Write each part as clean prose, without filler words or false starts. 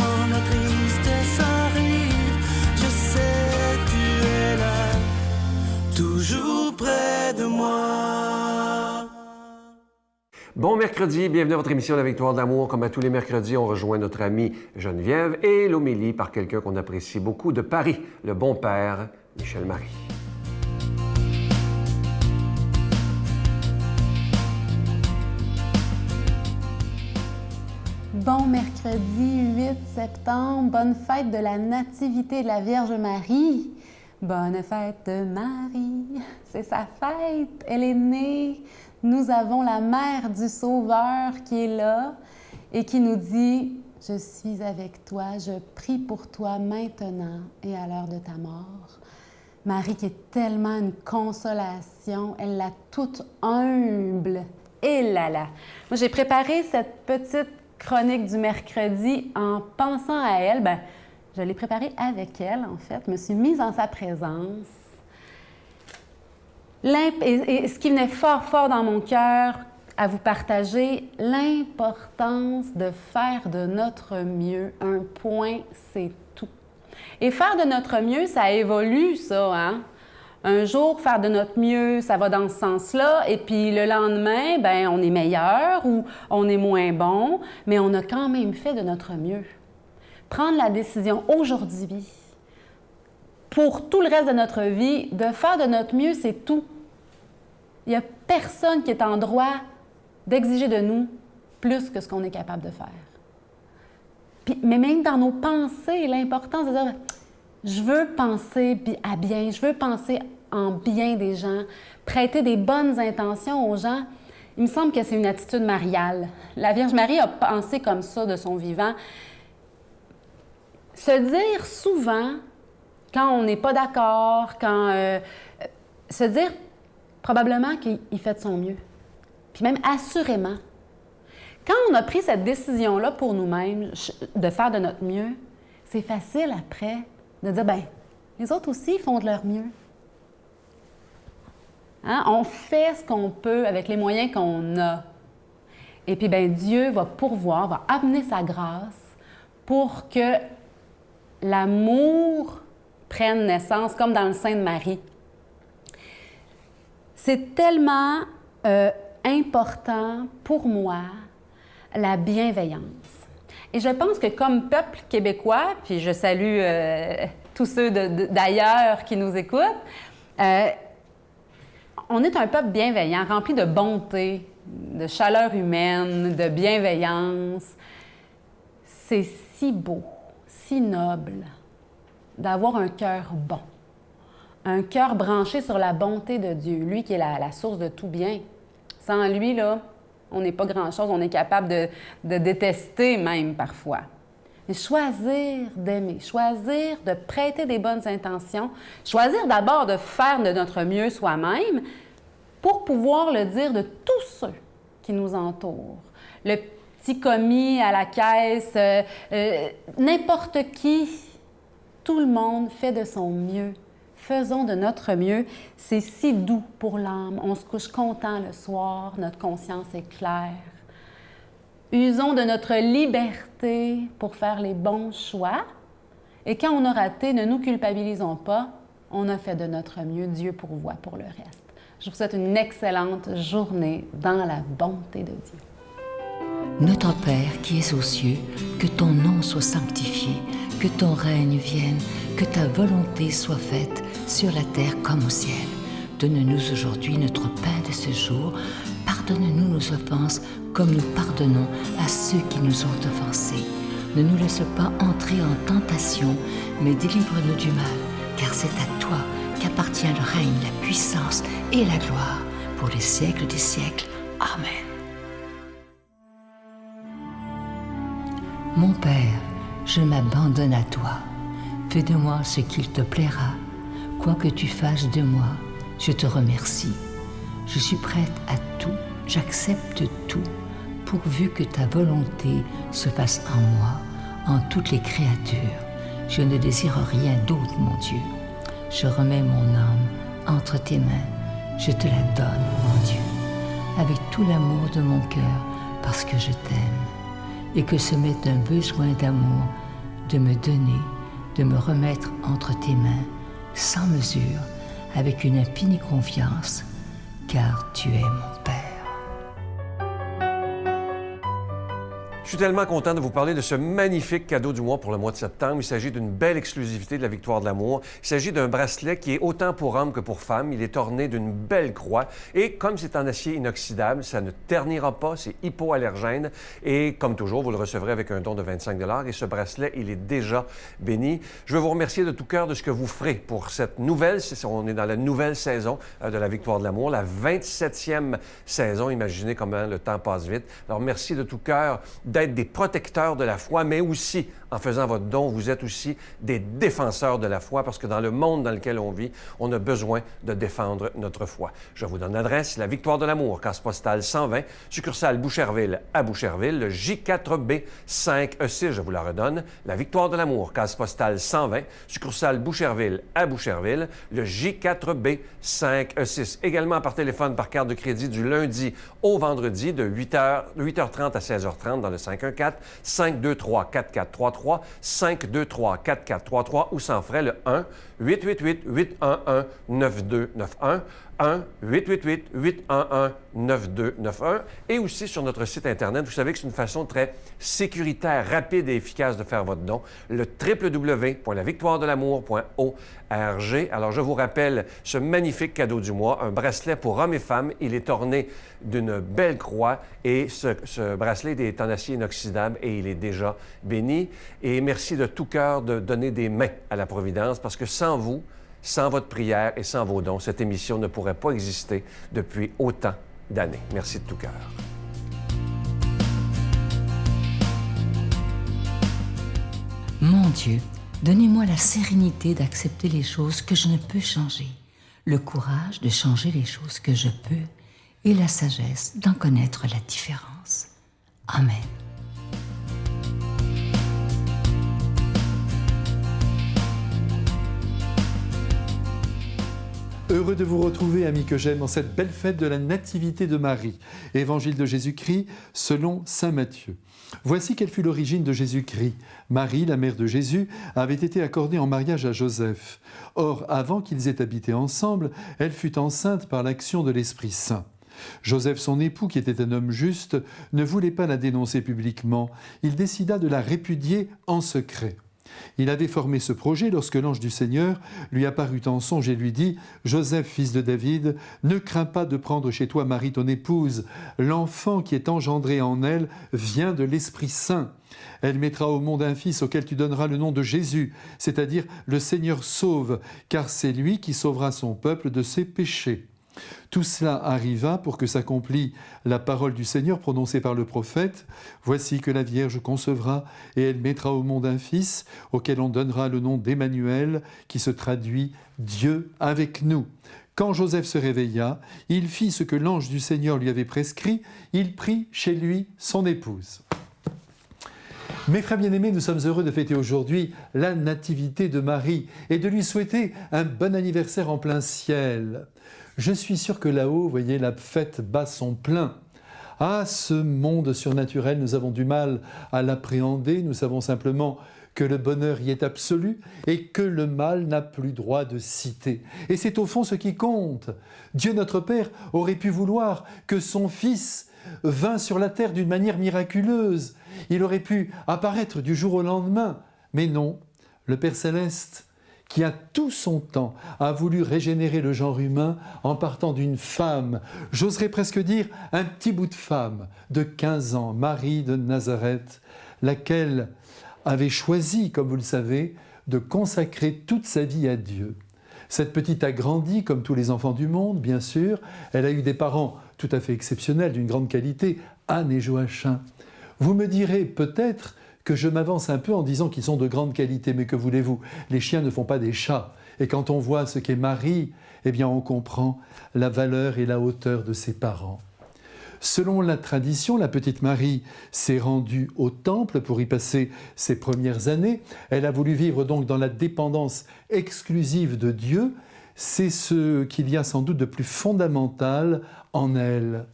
quand la tristesse arrive, je sais tu es là, toujours près de moi. Bon mercredi, bienvenue à votre émission La Victoire d'amour. Comme à tous les mercredis, on rejoint notre amie Geneviève et l'homélie par quelqu'un qu'on apprécie beaucoup de Paris, le bon père Michel Marie. Bon mercredi 8 septembre, bonne fête de la Nativité de la Vierge Marie. Bonne fête de Marie, c'est sa fête, elle est née. Nous avons la mère du Sauveur qui est là et qui nous dit « Je suis avec toi, je prie pour toi maintenant et à l'heure de ta mort. » Marie qui est tellement une consolation, elle l'a toute humble. Et là là! Moi, j'ai préparé cette petite chronique du mercredi en pensant à elle. Bien, je l'ai préparée avec elle, en fait. Je me suis mise en sa présence. Et ce qui venait fort, fort dans mon cœur à vous partager, l'importance de faire de notre mieux. Un point, c'est tout. Et faire de notre mieux, ça évolue, ça, hein? Un jour, faire de notre mieux, ça va dans ce sens-là, et puis le lendemain, bien, on est meilleur ou on est moins bon, mais on a quand même fait de notre mieux. Prendre la décision aujourd'hui, pour tout le reste de notre vie, de faire de notre mieux, c'est tout. Il n'y a personne qui est en droit d'exiger de nous plus que ce qu'on est capable de faire. Puis, mais même dans nos pensées, l'importance de dire « je veux penser à bien, je veux penser en bien des gens, prêter des bonnes intentions aux gens », il me semble que c'est une attitude mariale. La Vierge Marie a pensé comme ça de son vivant. Se dire souvent, quand on n'est pas d'accord, se dire probablement qu'il fait de son mieux. Puis même assurément. Quand on a pris cette décision-là pour nous-mêmes, de faire de notre mieux, c'est facile après de dire, bien, les autres aussi font de leur mieux. Hein? On fait ce qu'on peut avec les moyens qu'on a. Et puis, bien, Dieu va pourvoir, va amener sa grâce pour que l'amour prenne naissance, comme dans le sein de Marie. C'est tellement important pour moi, la bienveillance. Et je pense que comme peuple québécois, puis je salue tous ceux d'ailleurs qui nous écoutent, on est un peuple bienveillant, rempli de bonté, de chaleur humaine, de bienveillance. C'est si beau, si noble d'avoir un cœur bon. Un cœur branché sur la bonté de Dieu, lui qui est la source de tout bien. Sans lui, là, on n'est pas grand-chose, on est capable de détester même parfois. Mais choisir d'aimer, choisir de prêter des bonnes intentions, choisir d'abord de faire de notre mieux soi-même pour pouvoir le dire de tous ceux qui nous entourent. Le petit commis à la caisse, n'importe qui, tout le monde fait de son mieux. Faisons de notre mieux, c'est si doux pour l'âme. On se couche content le soir, notre conscience est claire. Usons de notre liberté pour faire les bons choix. Et quand on a raté, ne nous culpabilisons pas. On a fait de notre mieux. Dieu pourvoit pour le reste. Je vous souhaite une excellente journée dans la bonté de Dieu. Notre Père qui es aux cieux, que ton nom soit sanctifié, que ton règne vienne, que ta volonté soit faite sur la terre comme au ciel. Donne-nous aujourd'hui notre pain de ce jour. Pardonne-nous nos offenses comme nous pardonnons à ceux qui nous ont offensés. Ne nous laisse pas entrer en tentation, mais délivre-nous du mal, car c'est à toi qu'appartient le règne, la puissance et la gloire pour les siècles des siècles. Amen. Mon Père, je m'abandonne à toi. Fais de moi ce qu'il te plaira. Quoi que tu fasses de moi, je te remercie. Je suis prête à tout, j'accepte tout, pourvu que ta volonté se fasse en moi, en toutes les créatures. Je ne désire rien d'autre, mon Dieu. Je remets mon âme entre tes mains. Je te la donne, mon Dieu, avec tout l'amour de mon cœur, parce que je t'aime, et que ce m'est un besoin d'amour de me donner, de me remettre entre tes mains, sans mesure, avec une infinie confiance, car tu es mon Père. Je suis tellement content de vous parler de ce magnifique cadeau du mois pour le mois de septembre. Il s'agit d'une belle exclusivité de la Victoire de l'amour. Il s'agit d'un bracelet qui est autant pour hommes que pour femmes. Il est orné d'une belle croix. Et comme c'est en acier inoxydable, ça ne ternira pas, c'est hypoallergène. Et comme toujours, vous le recevrez avec un don de 25 $. Et ce bracelet, il est déjà béni. Je veux vous remercier de tout cœur de ce que vous ferez pour cette nouvelle, on est dans la nouvelle saison de la Victoire de l'amour, la 27e saison. Imaginez comment le temps passe vite. Alors merci de tout cœur d'être des protecteurs de la foi, mais aussi, en faisant votre don, vous êtes aussi des défenseurs de la foi, parce que dans le monde dans lequel on vit, on a besoin de défendre notre foi. Je vous donne l'adresse, la Victoire de l'amour, case postale 120, succursale Boucherville à Boucherville, le J4B 5E6, je vous la redonne, la Victoire de l'amour, case postale 120, succursale Boucherville à Boucherville, le J4B 5E6. Également par téléphone, par carte de crédit du lundi au vendredi de 8h30 à 16h30 dans le 514-523-4433, 523-4433 ou sans frais le 1-888-811-9291, 1-888-811-9291 et aussi sur notre site Internet. Vous savez que c'est une façon très sécuritaire, rapide et efficace de faire votre don, le www.lavictoiredelamour.org. Alors, je vous rappelle ce magnifique cadeau du mois, un bracelet pour hommes et femmes. Il est orné d'une belle croix et ce bracelet est en acier inoxydable et il est déjà béni. Et merci de tout cœur de donner des mains à la Providence parce que sans vous, sans votre prière et sans vos dons, cette émission ne pourrait pas exister depuis autant d'années. Merci de tout cœur. Mon Dieu, donnez-moi la sérénité d'accepter les choses que je ne peux changer, le courage de changer les choses que je peux et la sagesse d'en connaître la différence. Amen. Heureux de vous retrouver, amis que j'aime, en cette belle fête de la Nativité de Marie. Évangile de Jésus-Christ selon saint Matthieu. Voici quelle fut l'origine de Jésus-Christ. Marie, la mère de Jésus, avait été accordée en mariage à Joseph. Or, avant qu'ils aient habité ensemble, elle fut enceinte par l'action de l'Esprit Saint. Joseph, son époux, qui était un homme juste, ne voulait pas la dénoncer publiquement. Il décida de la répudier en secret. Il avait formé ce projet lorsque l'ange du Seigneur lui apparut en songe et lui dit « Joseph, fils de David, ne crains pas de prendre chez toi Marie ton épouse. L'enfant qui est engendré en elle vient de l'Esprit Saint. Elle mettra au monde un fils auquel tu donneras le nom de Jésus, c'est-à-dire le Seigneur sauve, car c'est lui qui sauvera son peuple de ses péchés. » Tout cela arriva pour que s'accomplît la parole du Seigneur prononcée par le prophète. « Voici que la Vierge concevra et elle mettra au monde un fils auquel on donnera le nom d'Emmanuel, qui se traduit « Dieu avec nous ». Quand Joseph se réveilla, il fit ce que l'ange du Seigneur lui avait prescrit, il prit chez lui son épouse. Mes frères bien-aimés, nous sommes heureux de fêter aujourd'hui la Nativité de Marie et de lui souhaiter un bon anniversaire en plein ciel. Je suis sûr que là-haut, vous voyez, la fête bat son plein. Ah, ce monde surnaturel, nous avons du mal à l'appréhender, nous savons simplement que le bonheur y est absolu et que le mal n'a plus droit de citer. Et c'est au fond ce qui compte. Dieu notre Père aurait pu vouloir que son Fils vint sur la terre d'une manière miraculeuse. Il aurait pu apparaître du jour au lendemain. Mais non, le Père Céleste, qui a tout son temps, a voulu régénérer le genre humain en partant d'une femme, j'oserais presque dire un petit bout de femme de 15 ans, Marie de Nazareth, laquelle avait choisi, comme vous le savez, de consacrer toute sa vie à Dieu. Cette petite a grandi comme tous les enfants du monde, bien sûr. Elle a eu des parents tout à fait exceptionnels, d'une grande qualité, Anne et Joachim. Vous me direz peut-être que je m'avance un peu en disant qu'ils sont de grande qualité, mais que voulez-vous, les chiens ne font pas des chats. Et quand on voit ce qu'est Marie, eh bien on comprend la valeur et la hauteur de ses parents. Selon la tradition, la petite Marie s'est rendue au temple pour y passer ses premières années. Elle a voulu vivre donc dans la dépendance exclusive de Dieu. C'est ce qu'il y a sans doute de plus fondamental en elle.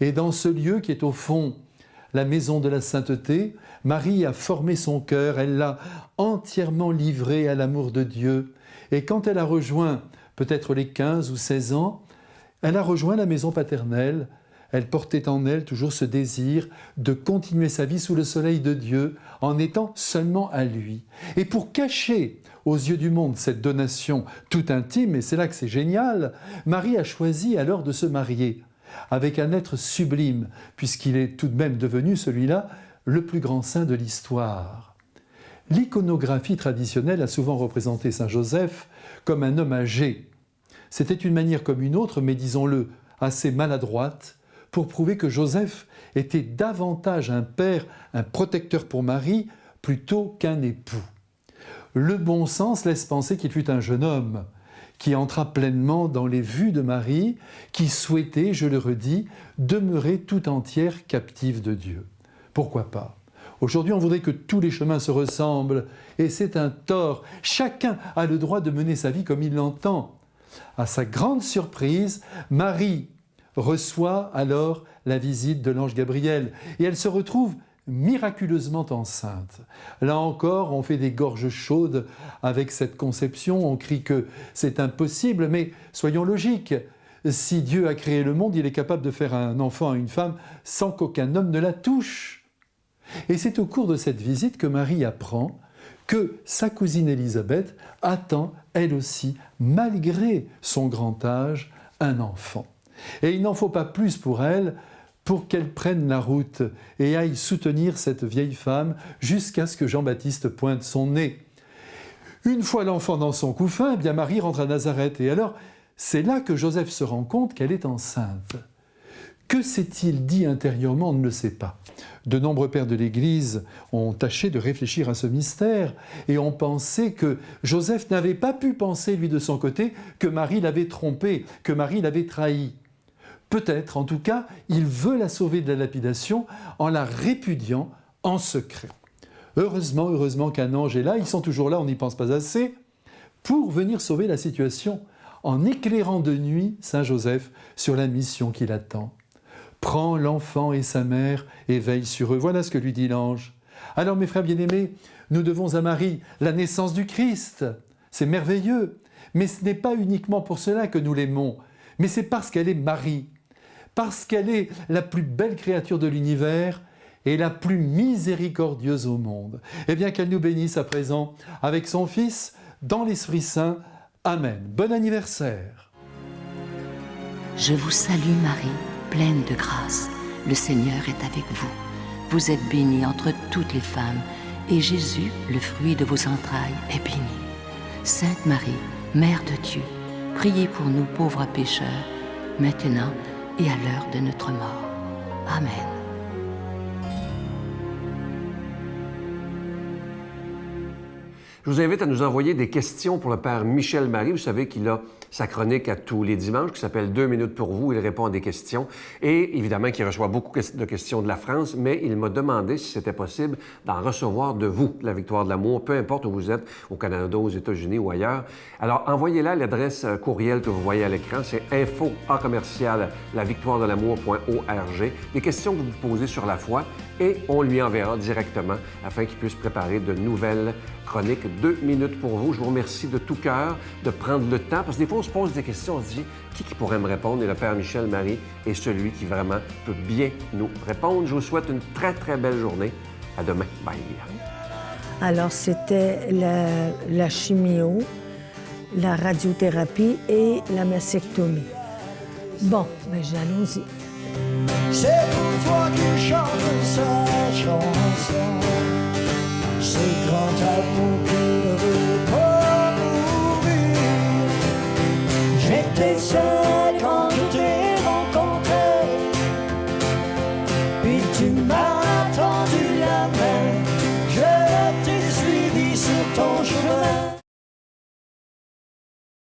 Et dans ce lieu qui est au fond la maison de la sainteté, Marie a formé son cœur, elle l'a entièrement livré à l'amour de Dieu. Et quand elle a rejoint peut-être les 15 ou 16 ans, elle a rejoint la maison paternelle. Elle portait en elle toujours ce désir de continuer sa vie sous le soleil de Dieu en étant seulement à lui. Et pour cacher aux yeux du monde cette donation tout intime, et c'est là que c'est génial, Marie a choisi alors de se marier avec un être sublime, puisqu'il est tout de même devenu celui-là le plus grand saint de l'histoire. L'iconographie traditionnelle a souvent représenté Saint Joseph comme un homme âgé. C'était une manière comme une autre, mais disons-le, assez maladroite, pour prouver que Joseph était davantage un père, un protecteur pour Marie, plutôt qu'un époux. Le bon sens laisse penser qu'il fut un jeune homme qui entra pleinement dans les vues de Marie, qui souhaitait, je le redis, demeurer tout entière captive de Dieu. Pourquoi pas ? Aujourd'hui, on voudrait que tous les chemins se ressemblent, et c'est un tort. Chacun a le droit de mener sa vie comme il l'entend. À sa grande surprise, Marie reçoit alors la visite de l'ange Gabriel, et elle se retrouve miraculeusement enceinte. Là encore, on fait des gorges chaudes avec cette conception, on crie que c'est impossible, mais soyons logiques. Si Dieu a créé le monde, il est capable de faire un enfant à une femme sans qu'aucun homme ne la touche. Et c'est au cours de cette visite que Marie apprend que sa cousine Élisabeth attend, elle aussi, malgré son grand âge, un enfant. Et il n'en faut pas plus pour elle, pour qu'elle prenne la route et aille soutenir cette vieille femme jusqu'à ce que Jean-Baptiste pointe son nez. Une fois l'enfant dans son couffin, eh bien Marie rentre à Nazareth. Et alors, c'est là que Joseph se rend compte qu'elle est enceinte. Que s'est-il dit intérieurement, on ne le sait pas. De nombreux pères de l'Église ont tâché de réfléchir à ce mystère et ont pensé que Joseph n'avait pas pu penser, lui de son côté, que Marie l'avait trompé, que Marie l'avait trahi. Peut-être, en tout cas, il veut la sauver de la lapidation en la répudiant en secret. Heureusement qu'un ange est là, ils sont toujours là, on n'y pense pas assez, pour venir sauver la situation, en éclairant de nuit Saint Joseph sur la mission qui l'attend. Prends l'enfant et sa mère et veille sur eux. Voilà ce que lui dit l'ange. Alors mes frères bien-aimés, nous devons à Marie la naissance du Christ. C'est merveilleux, mais ce n'est pas uniquement pour cela que nous l'aimons, mais c'est parce qu'elle est Marie, parce qu'elle est la plus belle créature de l'univers et la plus miséricordieuse au monde. Eh bien qu'elle nous bénisse à présent avec son Fils dans l'Esprit Saint. Amen. Bon anniversaire. Je vous salue Marie, pleine de grâce. Le Seigneur est avec vous. Vous êtes bénie entre toutes les femmes, et Jésus, le fruit de vos entrailles, est béni. Sainte Marie, Mère de Dieu, priez pour nous pauvres pécheurs, maintenant et à l'heure de notre mort. Amen. Je vous invite à nous envoyer des questions pour le Père Michel Marie. Vous savez qu'il a sa chronique à tous les dimanches qui s'appelle 2 minutes pour vous. Il répond à des questions et évidemment qu'il reçoit beaucoup de questions de la France, mais il m'a demandé si c'était possible d'en recevoir de vous, la Victoire de l'amour, peu importe où vous êtes, au Canada, aux États-Unis ou ailleurs. Alors envoyez-la à l'adresse courriel que vous voyez à l'écran, c'est info@lavictoiredelamour.org. Des questions que vous posez sur la foi et on lui enverra directement afin qu'il puisse préparer de nouvelles chroniques. 2 minutes pour vous. Je vous remercie de tout cœur de prendre le temps, parce que des fois, on se pose des questions, on se dit qui pourrait me répondre? Et le Père Michel Marie est celui qui vraiment peut bien nous répondre. Je vous souhaite une très, très belle journée. À demain. Bye. Alors, c'était la chimio, la radiothérapie et la mastectomie. Bon, allons-y.